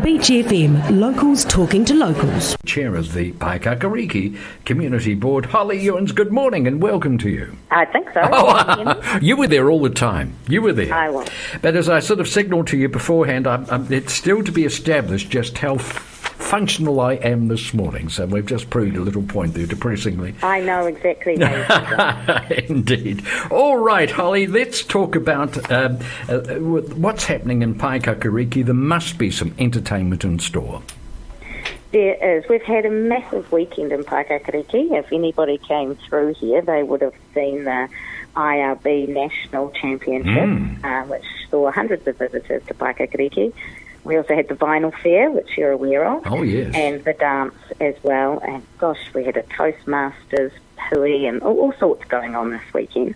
Beach FM, locals talking to locals. Chair of the Paekakariki Community Board, Hollie Ewens, good morning and welcome to you. I think so. You were there all the time. You were there. I was. But as I sort of signalled to you beforehand, it's still to be established just how functional I am this morning. So we've just proved a little point there, depressingly. I know exactly how you feel. Indeed. All right, Hollie, let's talk about what's happening in Paekakariki. There must be some entertainment in store. There is. We've had a massive weekend in Paekakariki. If anybody came through here, they would have seen the IRB National Championship, which saw hundreds of visitors to Paekakariki. We also had the vinyl fair, which you're aware of. Oh, yes. And the dance as well. And gosh, we had a Toastmasters, hui, and all sorts going on this weekend.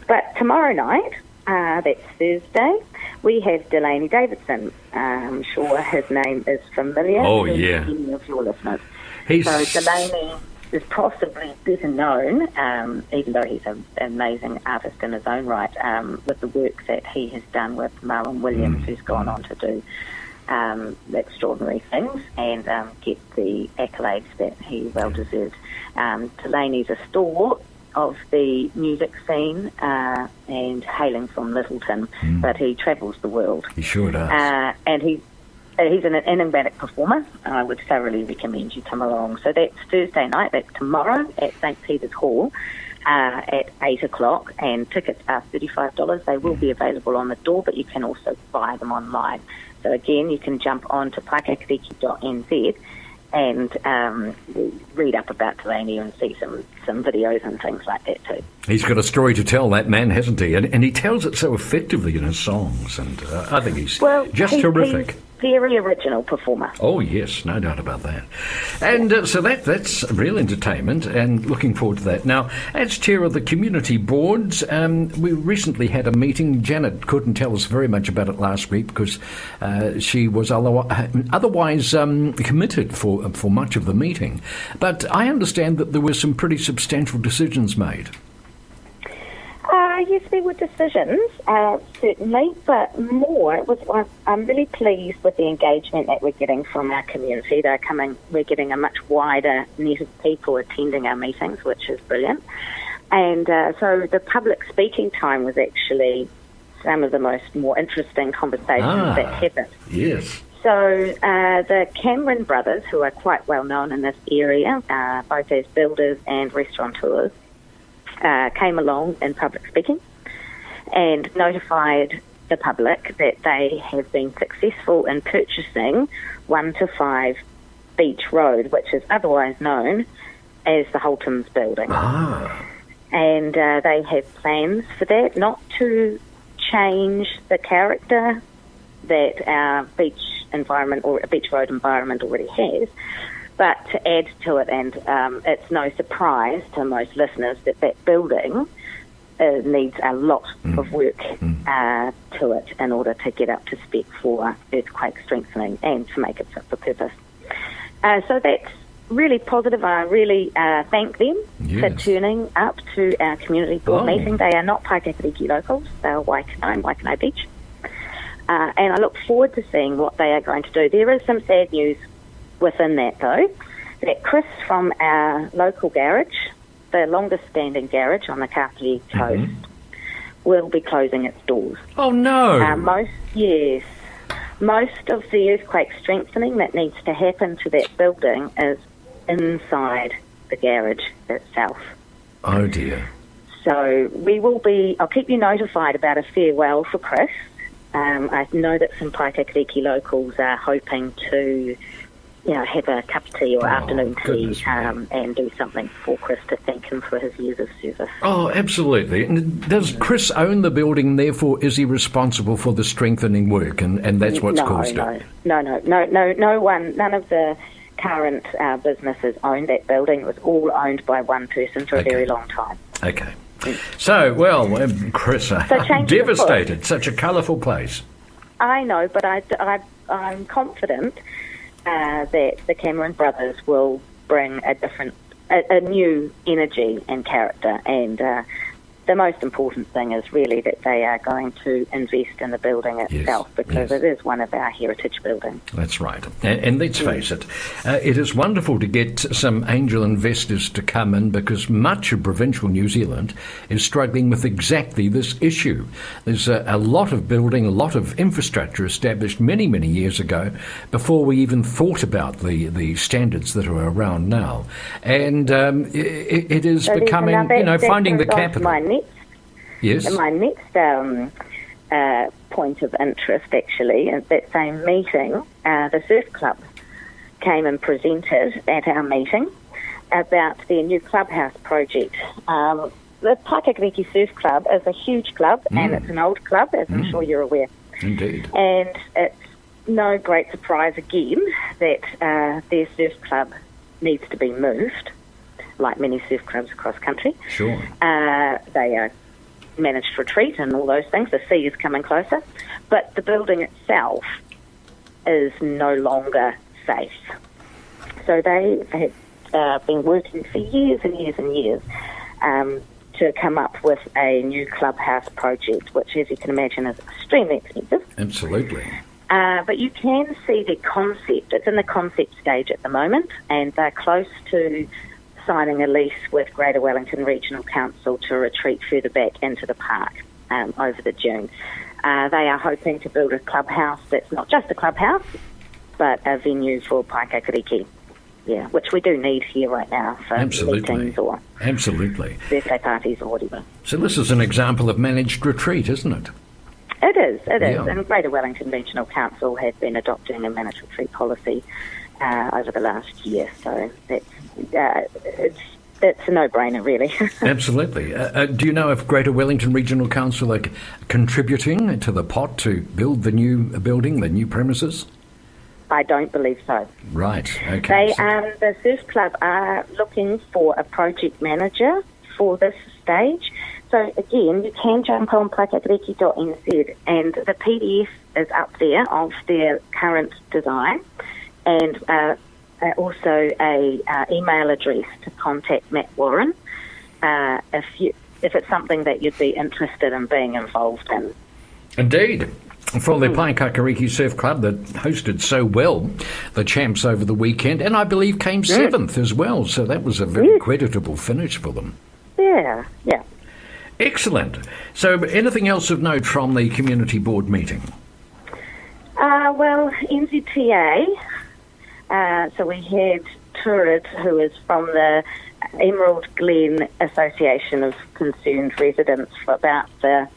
But tomorrow night, that's Thursday, we have Delaney Davidson. I'm sure his name is familiar to many of your listeners. So Delaney is possibly better known, even though he's an amazing artist in his own right, with the work that he has done with Marlon Williams, who's gone on to do extraordinary things and get the accolades that he well deserves. Delaney's a stalwart of the music scene and hailing from Littleton, but he travels the world. He sure does. And he's an enigmatic performer. I would thoroughly recommend you come along. So that's Thursday night. That's tomorrow at St. Peter's Hall at 8 o'clock, and tickets are $35. They will be available on the door, but you can also buy them online. So again, you can jump on to paekakariki.nz and read up about Delaney and see some videos and things like that too. He's got a story to tell, that man, hasn't he? And he tells it so effectively in his songs, and I think he's just terrific. He's very original performer. Oh, yes, no doubt about that. And so that's real entertainment, and looking forward to that. Now, as chair of the community boards, we recently had a meeting. Janet couldn't tell us very much about it last week because she was otherwise committed for much of the meeting. But I understand that there were some pretty substantial decisions made. Yes, there were decisions, certainly, but more. I'm really pleased with the engagement that we're getting from our community. We're getting a much wider net of people attending our meetings, which is brilliant. And so the public speaking time was actually some of the more interesting conversations that happened. Yes. So the Cameron brothers, who are quite well known in this area, both as builders and restaurateurs, came along in public speaking and notified the public that they have been successful in purchasing 1 to 5 Beach Road, which is otherwise known as the Holtons building. And they have plans for that, not to change the character that our beach environment or a Beach Road environment already has, but to add to it. And it's no surprise to most listeners that that building needs a lot of work to it in order to get up to spec for earthquake strengthening and to make it fit for purpose. So that's really positive. I really thank them for turning up to our community board meeting. They are not Paekakariki locals. They are Waikanae Beach. And I look forward to seeing what they are going to do. There is some sad news within that, though, that Chris from our local garage, the longest standing garage on the Kapitis coast, will be closing its doors. Oh, no. Most of the earthquake strengthening that needs to happen to that building is inside the garage itself. Oh, dear. So I'll keep you notified about a farewell for Chris. I know that some Paekakariki locals are hoping to have a cup of tea or afternoon tea and do something for Chris to thank him for his years of service. Oh, absolutely. And does Chris own the building, therefore is he responsible for the strengthening work, and that's what's caused it? No one, none of the current businesses owned that building. It was all owned by one person for a very long time. Okay. So, Chris, devastated. Such a colourful place. I know, but I'm confident that the Cameron brothers will bring a new energy and character and the most important thing is really that they are going to invest in the building itself, because it is one of our heritage buildings. That's right. And let's face it, it is wonderful to get some angel investors to come in, because much of provincial New Zealand is struggling with exactly this issue. There's a lot of building, a lot of infrastructure established many, many years ago before we even thought about the standards that are around now. And it is So becoming, finding the capital. Yes. My next point of interest, actually, at that same meeting, the surf club came and presented at our meeting about their new clubhouse project. The Paekakariki Surf Club is a huge club, and it's an old club, as I'm sure you're aware. Indeed. And it's no great surprise again that their surf club needs to be moved, like many surf clubs across country. Sure. They are managed retreat and all those things. The sea is coming closer. But the building itself is no longer safe. So they have been working for years and years and years to come up with a new clubhouse project, which, as you can imagine, is extremely expensive. Absolutely. But you can see the concept. It's in the concept stage at the moment, and they're close to signing a lease with Greater Wellington Regional Council to retreat further back into the park over the June. They are hoping to build a clubhouse that's not just a clubhouse, but a venue for Paekakariki, which we do need here right now for meetings or birthday parties or whatever. So this is an example of managed retreat, isn't it? It is. Yeah. And Greater Wellington Regional Council has been adopting a managed retreat policy over the last year, so it's a no-brainer, really. Absolutely. Do you know if Greater Wellington Regional Council are contributing to the pot to build the new building, the new premises? I don't believe so. Right, okay. The Surf Club are looking for a project manager for this stage. So, again, you can jump on paekakariki.nz, and the PDF is up there of their current design, and also a email address to contact Matt Warren if it's something that you'd be interested in being involved in. Indeed. For the Paekakariki Surf Club that hosted so well the champs over the weekend, and I believe came seventh as well, so that was a very creditable finish for them. Yeah. Excellent. So anything else of note from the community board meeting? Well, NZTA, so we had Turid, who is from the Emerald Glen Association of Concerned Residents, about the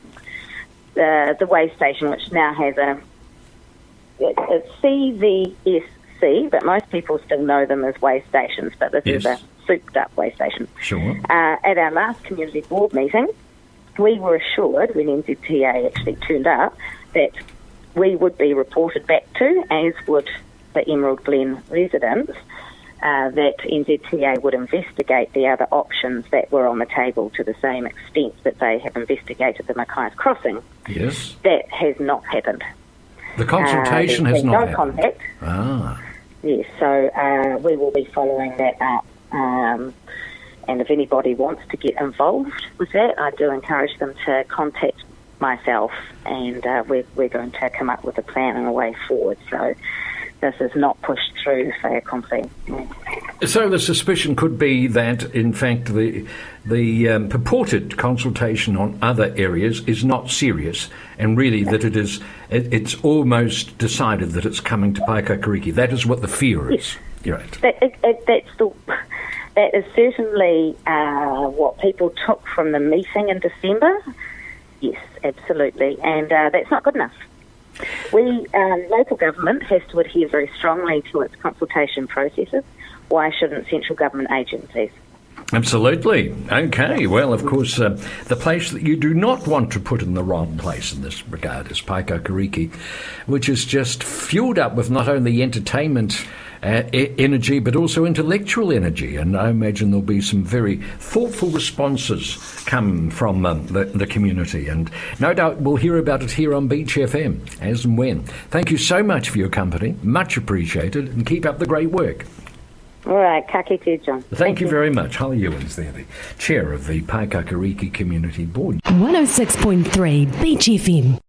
way station, which now has a CVSC, but most people still know them as way stations, but this is a souped-up way station. Sure. At our last community board meeting, we were assured, when NZTA actually turned up, that we would be reported back to, as would the Emerald Glen residents, that NZTA would investigate the other options that were on the table to the same extent that they have investigated the Mackay's Crossing. Yes. That has not happened. The consultation has not happened. Contact. Yes, so we will be following that up. And if anybody wants to get involved with that, I do encourage them to contact myself, and we're going to come up with a plan and a way forward. So this is not pushed through fait accompli. So the suspicion could be that, in fact, the purported consultation on other areas is not serious, and really that it's almost decided that it's coming to Paekakariki. That is what the fear is. You're right. That is certainly what people took from the meeting in December. Yes, absolutely, and that's not good enough. Local government has to adhere very strongly to its consultation processes. Why shouldn't central government agencies? Absolutely. Okay. Well, of course, the place that you do not want to put in the wrong place in this regard is Paekakariki, which is just fueled up with not only entertainment energy, but also intellectual energy. And I imagine there'll be some very thoughtful responses come from the community. And no doubt we'll hear about it here on Beach FM, as and when. Thank you so much for your company. Much appreciated. And keep up the great work. All right, ka kite, John. Thank you very much. Hollie Ewens there, the chair of the Paekakariki Community Board. 106.3 Beach FM.